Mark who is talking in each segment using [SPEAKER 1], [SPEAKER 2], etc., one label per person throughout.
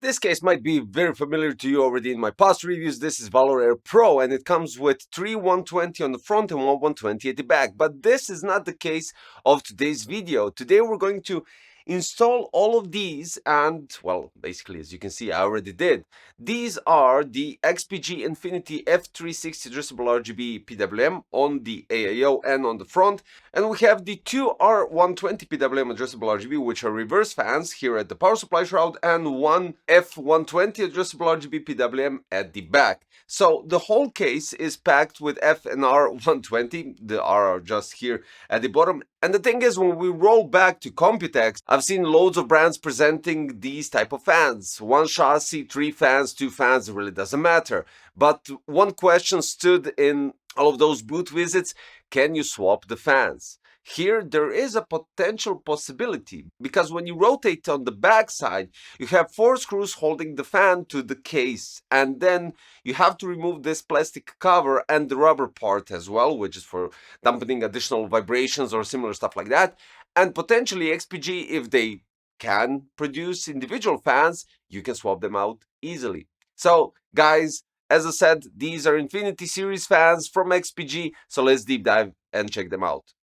[SPEAKER 1] This case might be very familiar to you already in my past reviews. This is Valor Air Pro, and it comes with three 120 on the front and one 120 at the back. But this is not the case of today's video. Today we're going to install all of these, and well, basically, as you can see, I already did. These are the XPG INFINITY F360 addressable RGB PWM on the AIO and on the front. And we have the two R120 PWM addressable RGB, which are reverse fans here at the power supply shroud, and one F120 addressable RGB PWM at the back. So the whole case is packed with F and R120. The R are just here at the bottom. And the thing is, when we roll back to Computex, I've seen loads of brands presenting these type of fans. One chassis, three fans, two fans, it really doesn't matter. But one question stood in all of those booth visits: can you swap the fans? Here, there is a potential possibility, because when you rotate on the back side, you have four screws holding the fan to the case, and then you have to remove this plastic cover and the rubber part as well, which is for dampening additional vibrations or similar stuff like that. And potentially XPG, if they can produce individual fans, you can swap them out easily. So guys, as I said, these are Infinity series fans from XPG, so let's deep dive and check them out.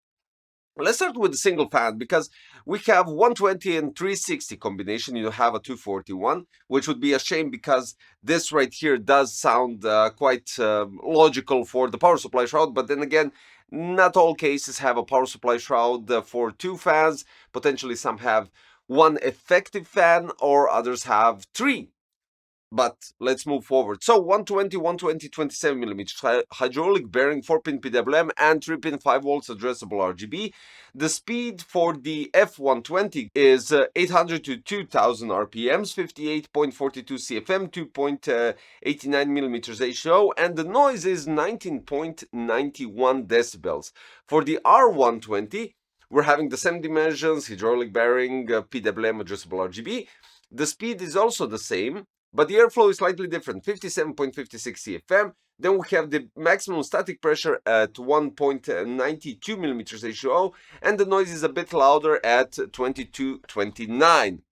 [SPEAKER 1] Let's start with the single fan, because we have 120 and 360 combination. You have a 241, which would be a shame, because this right here does sound quite logical for the power supply shroud. But then again, not all cases have a power supply shroud for two fans. Potentially some have one effective fan, or others have three. But let's move forward. So 120, 120, 27 millimeters hydraulic bearing, 4-pin PWM, and 3-pin 5 volts addressable RGB. The speed for the F120 is 800 to 2000 RPMs, 58.42 CFM, 2.89 millimeters HO, and the noise is 19.91 decibels. For the R120, we're having the same dimensions, hydraulic bearing, PWM, addressable RGB. The speed is also the same, but the airflow is slightly different, 57.56 CFM. Then we have the maximum static pressure at 1.92 millimeters HO, and the noise is a bit louder at 2229.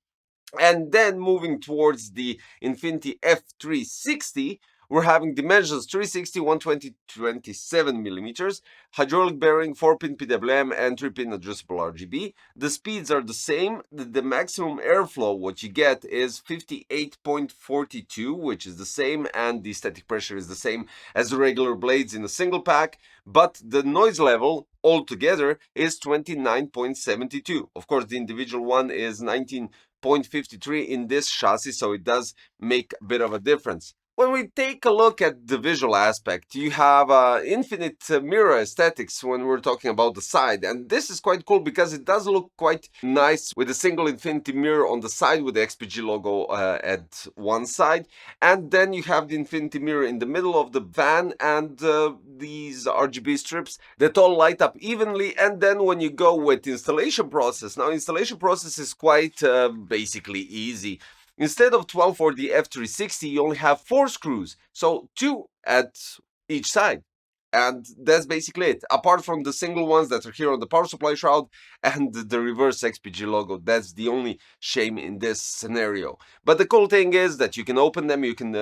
[SPEAKER 1] And then moving towards the Infinity F360, we're having dimensions 360, 120, 27 millimeters, hydraulic bearing, 4-pin PWM, and 3-pin addressable RGB. The speeds are the same. The maximum airflow, what you get, is 58.42, which is the same, and the static pressure is the same as the regular blades in a single pack. But the noise level altogether is 29.72. Of course, the individual one is 19.53 in this chassis, so it does make a bit of a difference. When we take a look at the visual aspect, you have infinite mirror aesthetics when we're talking about the side, and this is quite cool because it does look quite nice with a single infinity mirror on the side with the XPG logo at one side, and then you have the infinity mirror in the middle of the van, and these RGB strips that all light up evenly. And then when you go with installation process, now installation process is quite basically easy. Instead of 12 for the F360, you only have 4 screws, so 2 at each side. And that's basically it. Apart from the single ones that are here on the power supply shroud and the reverse XPG logo, that's the only shame in this scenario. But the cool thing is that you can open them, you can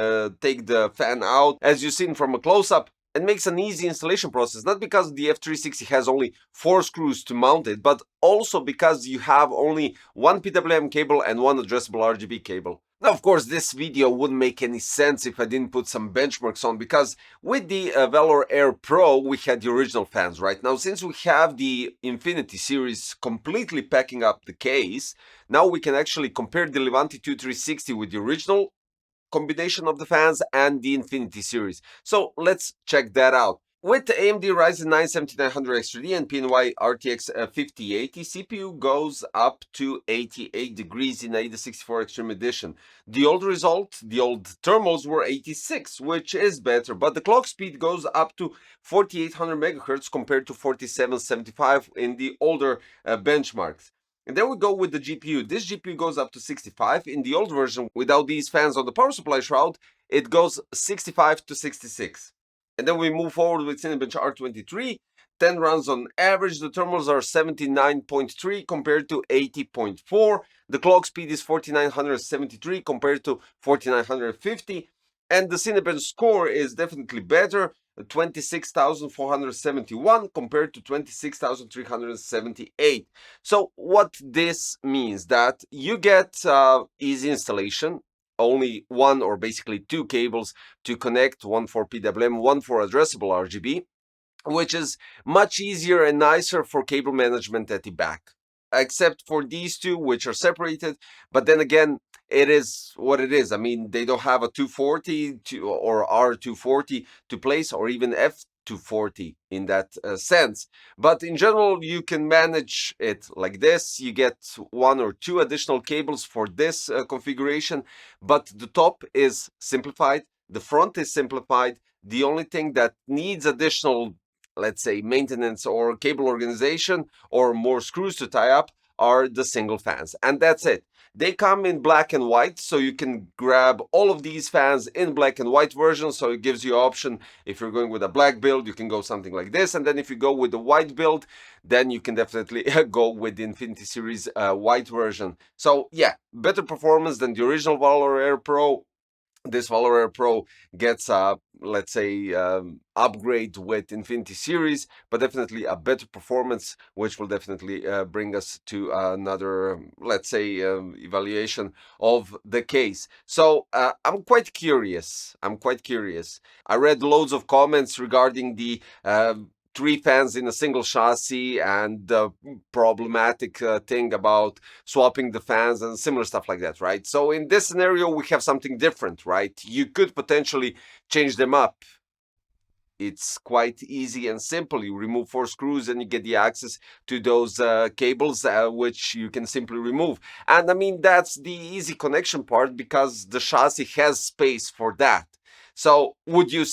[SPEAKER 1] take the fan out, as you've seen from a close-up. It makes an easy installation process, not because the F360 has only 4 screws to mount it, but also because you have only one PWM cable and one addressable RGB cable. Now, of course, this video wouldn't make any sense if I didn't put some benchmarks on, because with the Valor Air Pro, we had the original fans, right? Now, since we have the Infinity series completely packing up the case, now we can actually compare the Levante 2360 with the original combination of the fans and the Infinity series. So let's check that out. With the AMD Ryzen 9 7900 X3D and PNY RTX 5080, CPU goes up to 88 degrees in AIDA 64 Extreme Edition. The old result, the old thermals were 86, which is better, but the clock speed goes up to 4800 megahertz compared to 4775 in the older benchmarks. And then we go with the GPU. This GPU goes up to 65. In the old version, without these fans on the power supply shroud, it goes 65 to 66. And then we move forward with Cinebench R23. 10 runs on average. The thermals are 79.3 compared to 80.4. The clock speed is 4973 compared to 4950. And the Cinebench score is definitely better, 26,471 compared to 26,378. So what this means that you get easy installation, only one or basically two cables to connect, one for PWM, one for addressable RGB, which is much easier and nicer for cable management at the back, except for these two, which are separated. But then again, it is what it is. I mean, they don't have a 240 or R240 to place, or even F240 in that sense. But in general, you can manage it like this. You get one or two additional cables for this configuration, but the top is simplified, the front is simplified. The only thing that needs additional, let's say, maintenance or cable organization or more screws to tie up are the single fans, and that's it. They come in black and white, so you can grab all of these fans in black and white version. So it gives you option. If you're going with a black build, you can go something like this, and then if you go with the white build, then you can definitely go with the Infinity Series white version. So yeah, better performance than the original Valor Air Pro. This Valor Air Pro gets a, let's say, upgrade with Infinity Series, but definitely a better performance, which will definitely bring us to another, let's say, evaluation of the case. So I'm quite curious. I read loads of comments regarding the three fans in a single chassis and the problematic thing about swapping the fans and similar stuff like that, right? So in this scenario, we have something different, right? You could potentially change them up. It's quite easy and simple. You remove 4 screws and you get the access to those cables, which you can simply remove. And I mean, that's the easy connection part because the chassis has space for that. So would you,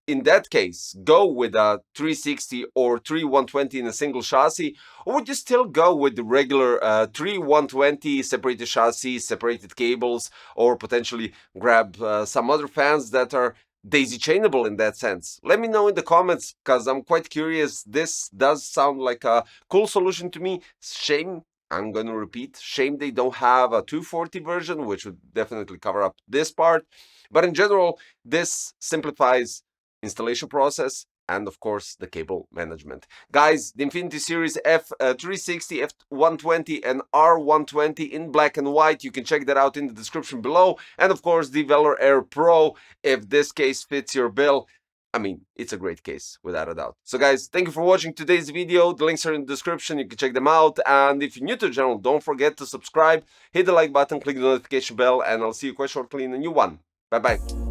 [SPEAKER 1] in that case, go with a 360 or 3120 in a single chassis, or would you still go with the regular 3120 separated chassis, separated cables, or potentially grab some other fans that are daisy chainable in that sense? Let me know in the comments because I'm quite curious. This does sound like a cool solution to me. Shame, I'm going to repeat, shame they don't have a 240 version, which would definitely cover up this part. But in general, this simplifies installation process and of course the cable management. Guys, the Infinity Series F360, F120 and R120 in black and white, you can check that out in the description below. And of course the Valor Air Pro, if this case fits your bill. I mean, it's a great case, without a doubt. So guys, thank you for watching today's video. The links are in the description, you can check them out. And if you're new to the channel, don't forget to subscribe, hit the like button, click the notification bell, and I'll see you quite shortly in a new one. Bye bye.